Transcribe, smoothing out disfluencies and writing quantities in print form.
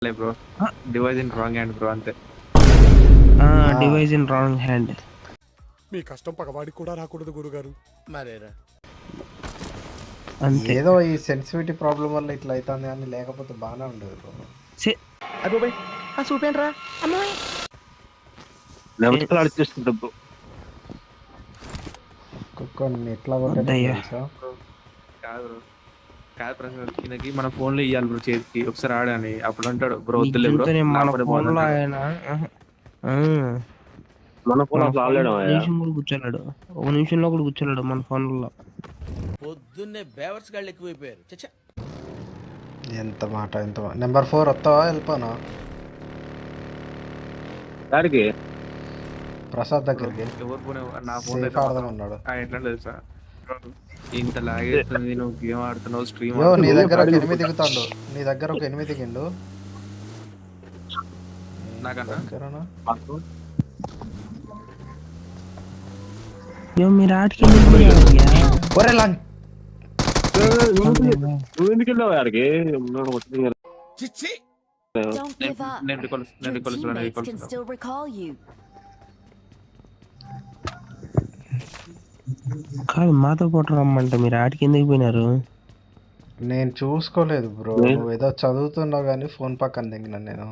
Bro device in wrong hand bro అంతే. Device in wrong hand. మీ కష్టం పగవాడికి కూడా రాకూడదు గురుగారు. మరేరా అంతే. ఏదో ఈ సెన్సిటివిటీ ప్రాబ్లం వల్ల ఇట్లా అవుతుంది అని, లేకపోతే బాగానే ఉండదు బ్రో. చూపేంట్రా కొన్ని ఎట్లా కొట్టాలి అద్దయ్యా. తెలుసా? కాదు బ్రో, కాదు ప్రసాద్ ఈయనకి మన ఫోన్లో ఇవ్వాలి బ్రో చేతికి ఒకసారి ఆడని. అప్పుడు అంటాడు బ్రో వద్దులే బ్రో మన నాపడే ఫోన్ లో బాగుంది ఆయన మన ఫోన్ అసలు ఆడలేడు ఒక నిమిషం కూడా కూర్చోలేడు. ఒక నిమిషంలో కూడా కూర్చోలేడు మన ఫోన్లో. పొద్దున్నే బేవర్స్ గాళ్ళు ఎక్కువైపోయారు. చచ్చా ఎంత మాట నెంబర్ 4 వస్తావా వెళ్ళిపోనా? దానికి ప్రసాద్ దగ్గరికి ఎవరు ఫోన్ నా ఫోన్ సేఫ్ ఆడదామన్నాడు. ఎట్లా తెలుసా ఇంత లాగేస్తుంది, నువ్వు గేమ్ ఆడుతున్నావు స్ట్రీమ్ యో నీ దగ్గర ఒక 8 దిగుతాడు, నీ దగ్గర ఒక 8 దిగిండు నాకన్నా దగ్గరనా? మీరు ఆటకి ఎందుకు ఒరే లంగ్ నువ్వు ఎందుకు వెళ్ళావు ఆడికి? చిచ్చి Don't give up. నేను Your teammates can still recall you. కాదు మాతో పాటు రమ్మంటే మీరు ఆటకి ఎందుకు పోయినారు? నేను చూసుకోలేదు బ్రో, నువ్వు ఏదో చదువుతున్నావు కానీ ఫోన్ పక్కన దిగినా నేను.